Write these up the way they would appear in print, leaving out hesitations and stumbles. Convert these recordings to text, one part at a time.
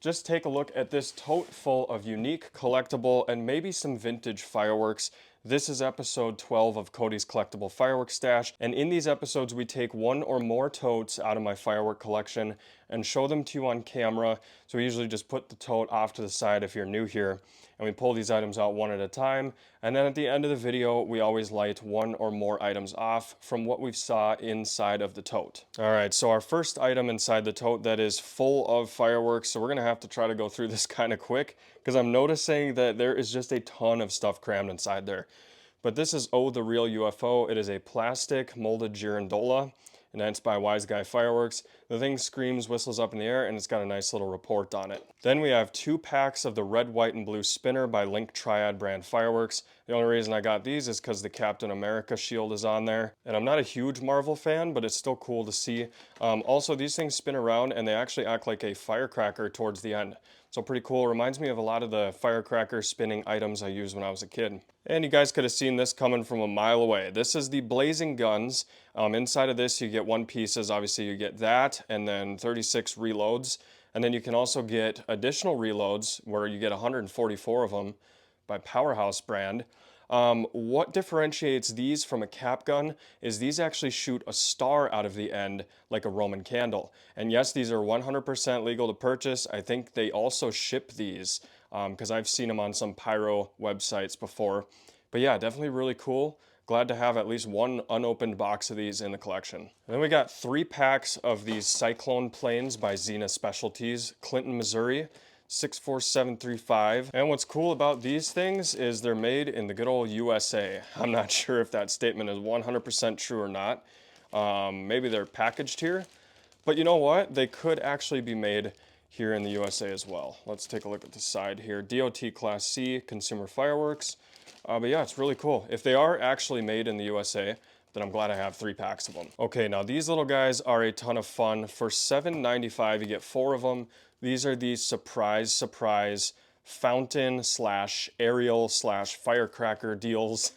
Just take a look at this tote full of unique, collectible, and maybe some vintage fireworks. This is episode 12 of Cody's Collectible Firework Stash, and in these episodes we take one or more totes out of my firework collection and show them to you on camera. So we usually just put the tote off to the side if you're new here, and we pull these items out one at a time, and then at the end of the video we always light one or more items off from what we saw inside of the tote. Alright, so our first item inside the tote that is full of fireworks, so we're gonna have to try to go through this kind of quick because I'm noticing that there is just a ton of stuff crammed inside there. But this is Oh the Real UFO. It is a plastic molded girandola, and that's by Wise Guy Fireworks. The thing screams, whistles up in the air, and it's got a nice little report on it. Then we have 2 packs of the red, white, and blue spinner by Link Triad brand fireworks. The only reason I got these is because the Captain America shield is on there. And I'm not a huge Marvel fan, but it's still cool to see. Also, these things spin around and they actually act like a firecracker towards the end. So pretty cool. Reminds me of a lot of the firecracker spinning items I used when I was a kid. And you guys could have seen this coming from a mile away. This is the Blazing Guns. Inside of this you get 1 pieces. Obviously you get that and then 36 reloads. And then you can also get additional reloads where you get 144 of them by Powerhouse brand. What differentiates these from a cap gun is these actually shoot a star out of the end like a Roman candle. And yes, these are 100% legal to purchase. I think they also ship these because I've seen them on some pyro websites before. But yeah, definitely really cool. Glad to have at least 1 unopened box of these in the collection. And then we got 3 packs of these Cyclone planes by Xena Specialties, Clinton, Missouri. 64735. And what's cool about these things is they're made in the good old USA. I'm not sure if that statement is 100% true or not. Maybe they're packaged here, but you know what? They could actually be made here in the USA as well. Let's take a look at the side here. DOT Class C, Consumer Fireworks. But yeah, it's really cool. If they are actually made in the USA, then I'm glad I have 3 packs of them. Okay, now these little guys are a ton of fun. For $7.95, you get 4 of them. These are the surprise fountain slash aerial slash firecracker deals.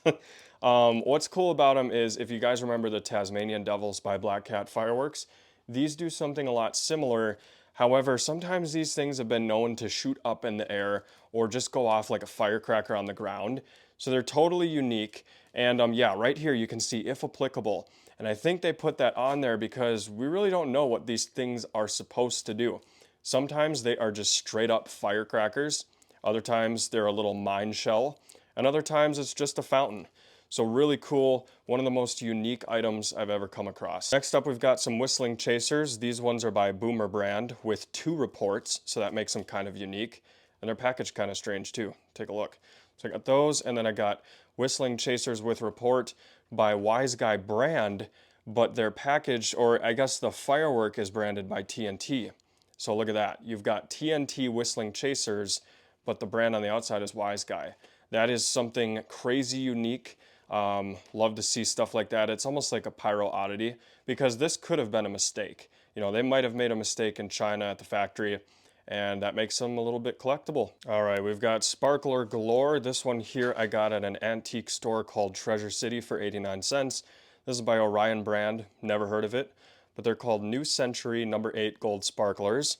What's cool about them is if you guys remember the Tasmanian Devils by Black Cat Fireworks, these do something a lot similar. However, sometimes these things have been known to shoot up in the air or just go off like a firecracker on the ground. So they're totally unique. And yeah, right here you can see if applicable. And I think they put that on there because we really don't know what these things are supposed to do. Sometimes they are just straight up firecrackers. Other times they're a little mine shell. And other times it's just a fountain. So really cool, one of the most unique items I've ever come across. Next up we've got some whistling chasers. These ones are by Boomer brand with 2 reports, so that makes them kind of unique. And they're packaged kind of strange too. Take a look. So I got those, and then I got whistling chasers with report by Wise Guy brand, but they're packaged, or I guess the firework is branded by TNT. So look at that. You've got TNT whistling chasers, but the brand on the outside is Wise Guy. That is something crazy unique. Love to see stuff like that. It's almost like a pyro oddity because this could have been a mistake. You know, they might have made a mistake in China at the factory, and that makes them a little bit collectible. All right, we've got Sparkler Galore. This one here I got at an antique store called Treasure City for 89 cents. This is by Orion brand. Never heard of it, but they're called New Century number 8 gold sparklers.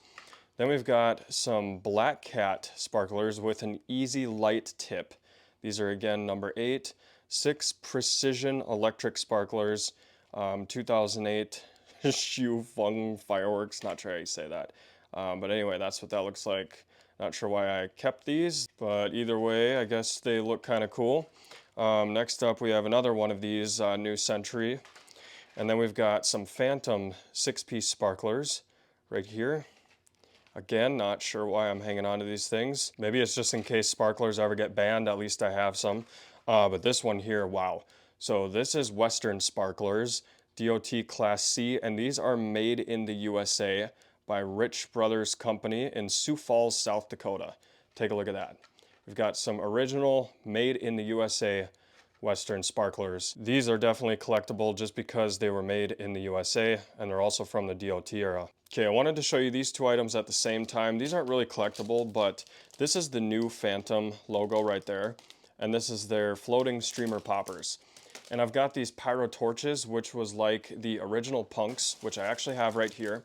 Then we've got some Black Cat sparklers with an easy light tip. These are again number 8. 6 precision electric sparklers, 2008 Shu Feng Fireworks. Not sure how you say that. But anyway, that's what that looks like. Not sure why I kept these, but either way, I guess they look kind of cool. Next up, we have another one of these, New Century. And then we've got some Phantom 6-piece sparklers right here. Again, not sure why I'm hanging on to these things. Maybe it's just in case sparklers ever get banned, at least I have some. But this one here, wow. So this is Western Sparklers, DOT Class C, and these are made in the USA by Rich Brothers Company in Sioux Falls, South Dakota. Take a look at that. We've got some original made in the USA Western sparklers. These are definitely collectible just because they were made in the USA and they're also from the DOT era. Okay, I wanted to show you these 2 items at the same time. These aren't really collectible, but this is the new Phantom logo right there. And this is their floating streamer poppers. And I've got these pyro torches, which was like the original punks, which I actually have right here.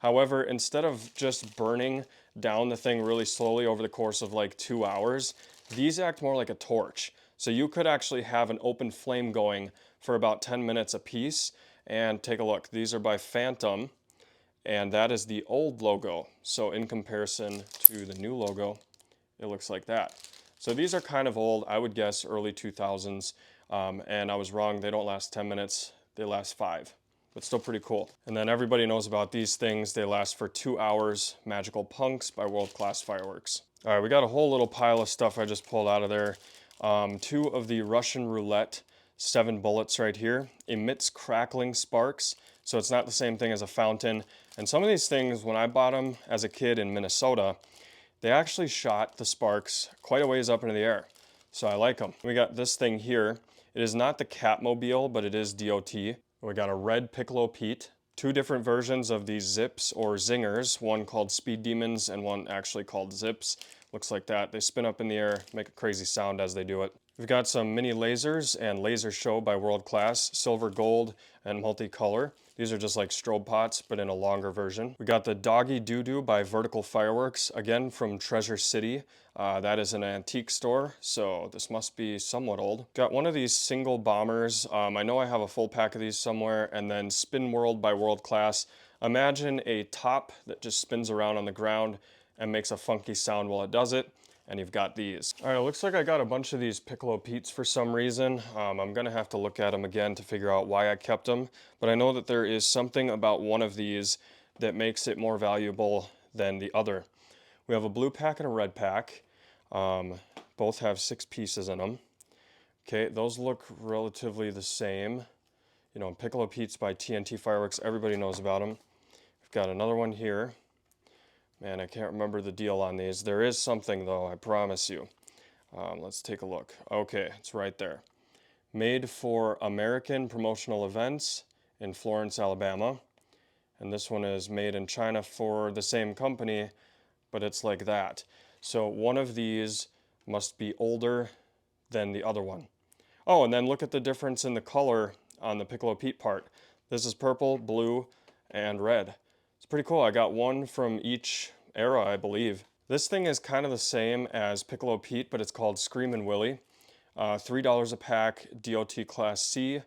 However, instead of just burning down the thing really slowly over the course of like 2 hours. These act more like a torch. So you could actually have an open flame going for about 10 minutes a piece. And take a look, these are by Phantom, and that is the old logo. So in comparison to the new logo, it looks like that. So these are kind of old, I would guess early 2000s, and I was wrong, they don't last 10 minutes, they last 5, but still pretty cool. And then everybody knows about these things, they last for 2 hours, Magical Punks by World Class Fireworks. All right, we got a whole little pile of stuff I just pulled out of there. 2 of the Russian Roulette 7 bullets right here, emits crackling sparks, so it's not the same thing as a fountain. And some of these things, when I bought them as a kid in Minnesota, they actually shot the sparks quite a ways up into the air. So I like them. We got this thing here. It is not the Catmobile, but it is DOT. We got a red Piccolo Pete. 2 different versions of these zips or zingers, one called Speed Demons and one actually called zips. Looks like that. They spin up in the air, make a crazy sound as they do it. We've got some mini lasers and Laser Show by World Class, silver, gold, and multicolor. These are just like strobe pots, but in a longer version. We got the Doggy Doo-Doo by Vertical Fireworks, again from Treasure City. That is an antique store, so this must be somewhat old. Got one of these single bombers. I know I have a full pack of these somewhere, and then Spin World by World Class. Imagine a top that just spins around on the ground and makes a funky sound while it does it. And you've got these. All right, it looks like I got a bunch of these Piccolo Petes for some reason. I'm gonna have to look at them again to figure out why I kept them, but I know that there is something about one of these that makes it more valuable than the other. We have a blue pack and a red pack. Both have 6 pieces in them. Okay, those look relatively the same. You know, Piccolo Petes by TNT Fireworks, everybody knows about them. We've got another one here. Man, I can't remember the deal on these. There is something though, I promise you. Let's take a look. Okay, it's right there. Made for American promotional events in Florence, Alabama. And this one is made in China for the same company, but it's like that. So one of these must be older than the other one. Oh, and then look at the difference in the color on the Piccolo Pete part. This is purple, blue, and red. It's pretty cool. I got one from each era, I believe. This thing is kind of the same as Piccolo Pete, but it's called Screamin' Willie. $3 a pack, DOT Class C,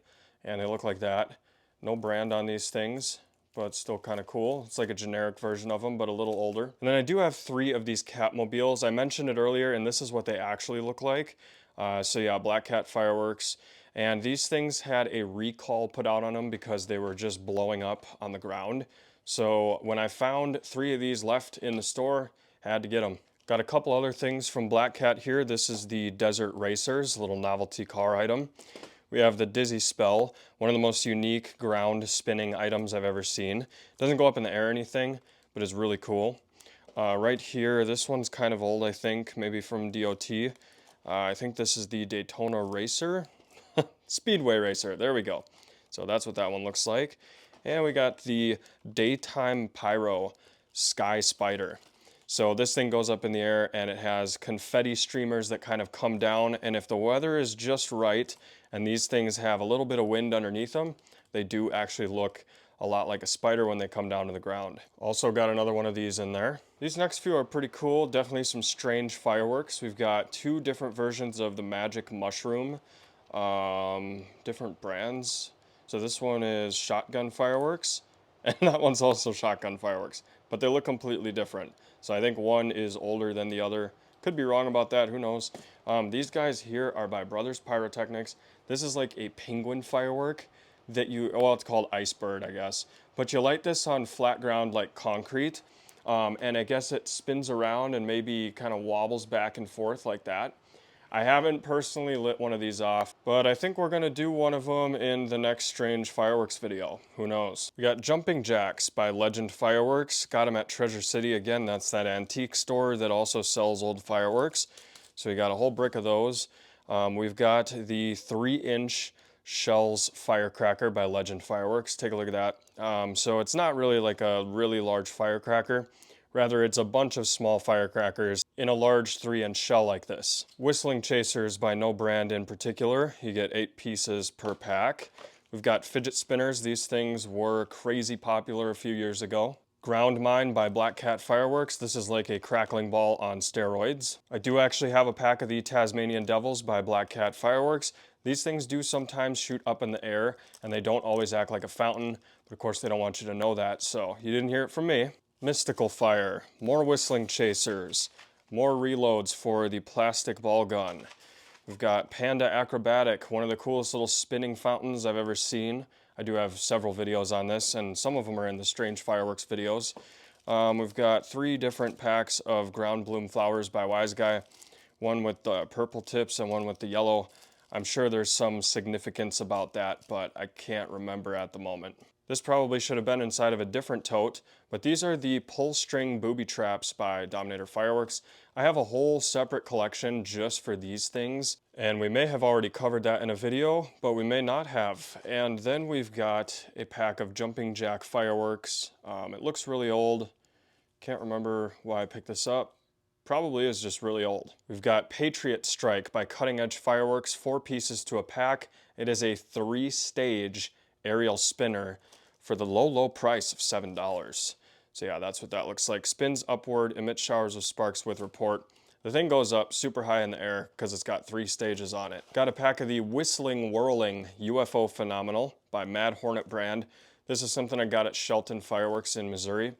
and they look like that. No brand on these things, but still kind of cool. It's like a generic version of them, but a little older. And then I do have 3 of these Catmobiles. I mentioned it earlier, and this is what they actually look like. So yeah, Black Cat Fireworks. And these things had a recall put out on them because they were just blowing up on the ground. So when I found 3 of these left in the store, had to get them. Got a couple other things from Black Cat here. This is the Desert Racers, a little novelty car item. We have the Dizzy Spell, one of the most unique ground spinning items I've ever seen. Doesn't go up in the air or anything, but is really cool. Right here, this one's kind of old, I think, maybe from DOT. I think this is the Daytona Racer. Speedway Racer, there we go. So that's what that one looks like. And we got the Daytime Pyro Sky Spider. So this thing goes up in the air and it has confetti streamers that kind of come down, and if the weather is just right and these things have a little bit of wind underneath them, they do actually look a lot like a spider when they come down to the ground. Also got another one of these in there. These next few are pretty cool, definitely some strange fireworks. We've got 2 different versions of the Magic Mushroom. Different brands. So this one is Shotgun Fireworks, and that one's also Shotgun Fireworks, but they look completely different. So I think one is older than the other. Could be wrong about that, who knows. These guys here are by Brothers Pyrotechnics. This is like a penguin firework that well, it's called Iceberg, I guess. But you light this on flat ground like concrete, and I guess it spins around and maybe kind of wobbles back and forth like that. I haven't personally lit one of these off, but I think we're gonna do one of them in the next strange fireworks video. Who knows? We got Jumping Jacks by Legend Fireworks. Got them at Treasure City. Again, that's that antique store that also sells old fireworks. So we got a whole brick of those. We've got the 3-inch Shells Firecracker by Legend Fireworks. Take a look at that. So it's not really like a really large firecracker. Rather, it's a bunch of small firecrackers in a large 3-inch shell like this. Whistling Chasers by no brand in particular. You get 8 pieces per pack. We've got fidget spinners. These things were crazy popular a few years ago. Ground Mine by Black Cat Fireworks. This is like a crackling ball on steroids. I do actually have a pack of the Tasmanian Devils by Black Cat Fireworks. These things do sometimes shoot up in the air, and they don't always act like a fountain, but of course they don't want you to know that, so you didn't hear it from me. Mystical Fire, more whistling chasers, more reloads for the plastic ball gun. We've got Panda Acrobatic, one of the coolest little spinning fountains I've ever seen. I do have several videos on this, and some of them are in the Strange Fireworks videos. We've got 3 different packs of Ground Bloom Flowers by Wise Guy, one with the purple tips and one with the yellow. I'm sure there's some significance about that, but I can't remember at the moment. This probably should have been inside of a different tote, but these are the pull string booby traps by Dominator Fireworks. I have a whole separate collection just for these things, and we may have already covered that in a video, but we may not have. And then we've got a pack of Jumping Jack Fireworks. It looks really old. Can't remember why I picked this up. Probably is just really old. We've got Patriot Strike by Cutting Edge Fireworks, 4 pieces to a pack. It is a 3-stage aerial spinner for the low price of $7. So yeah, that's what that looks like. Spins upward, emits showers of sparks with report. The thing goes up super high in the air because it's got 3 stages on it. Got a pack of the Whistling Whirling UFO Phenomenal by Mad Hornet brand. This is something I got at Shelton Fireworks in Missouri.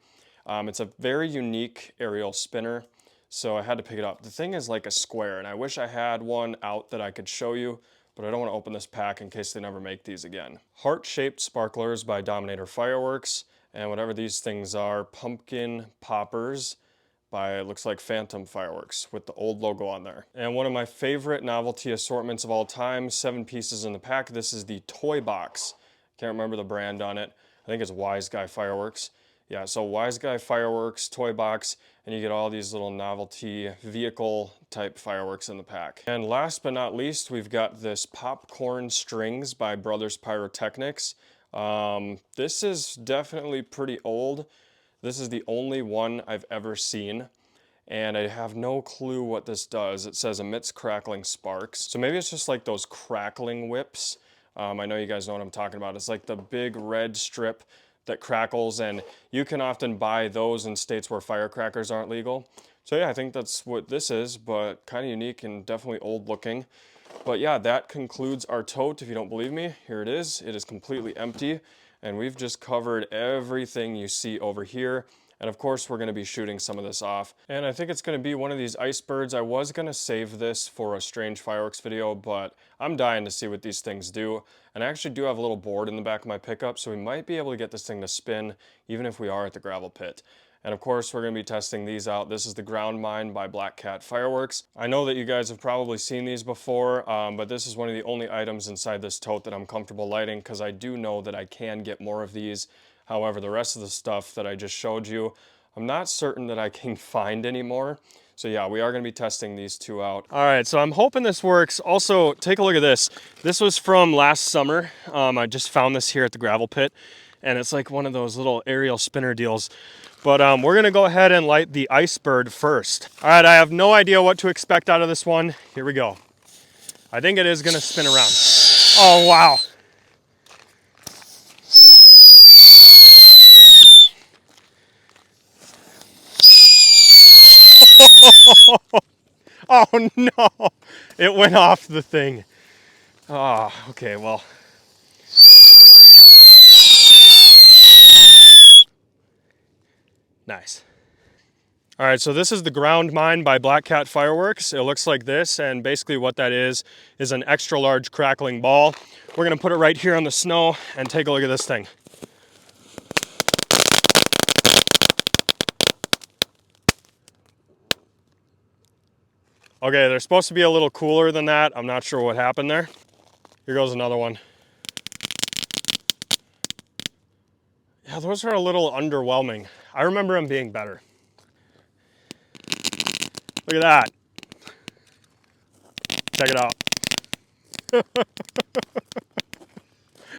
It's a very unique aerial spinner, so I had to pick it up. The thing is like a square, and I wish I had one out that I could show you, but I don't want to open this pack in case they never make these again. Heart-shaped sparklers by Dominator Fireworks, and whatever these things are, pumpkin poppers by, it looks like Phantom Fireworks with the old logo on there. And one of my favorite novelty assortments of all time, 7 pieces in the pack. This is the toy box. Can't remember the brand on it. I think it's Wise Guy Fireworks. Yeah, so Wise Guy Fireworks, toy box, and you get all these little novelty vehicle type fireworks in the pack. And last but not least, we've got this popcorn strings by Brothers Pyrotechnics. This is definitely pretty old. This is the only one I've ever seen, and I have no clue what this does. It says emits crackling sparks. So maybe it's just like those crackling whips. I know you guys know what I'm talking about. It's like the big red strip that crackles, and you can often buy those in states where firecrackers aren't legal. So yeah, I think that's what this is, but kind of unique and definitely old looking. But yeah, that concludes our tote. If you don't believe me, here it is. It is completely empty, and we've just covered everything you see over here. And of course, we're going to be shooting some of this off. And I think it's going to be one of these ice birds. I was going to save this for a Strange Fireworks video, but I'm dying to see what these things do. And I actually do have a little board in the back of my pickup, so we might be able to get this thing to spin, even if we are at the gravel pit. And of course, we're going to be testing these out. This is the Ground Mine by Black Cat Fireworks. I know that you guys have probably seen these before, but this is one of the only items inside this tote that I'm comfortable lighting, because I do know that I can get more of these. However, the rest of the stuff that I just showed you, I'm not certain that I can find anymore. So yeah, we are going to be testing these 2 out. All right, so I'm hoping this works. Also, take a look at this. This was from last summer. I just found this here at the gravel pit, and it's like one of those little aerial spinner deals. But we're going to go ahead and light the ice bird first. All right, I have no idea what to expect out of this one. Here we go. I think it is going to spin around. Oh, wow. Oh no, it went off the thing. Oh, okay, well. Nice. All right, so this is the Ground Mine by Black Cat Fireworks. It looks like this, and basically what that is an extra large crackling ball. We're gonna put it right here on the snow and take a look at this thing. Okay, they're supposed to be a little cooler than that. I'm not sure what happened there. Here goes another one. Yeah, those are a little underwhelming. I remember them being better. Look at that. Check it out.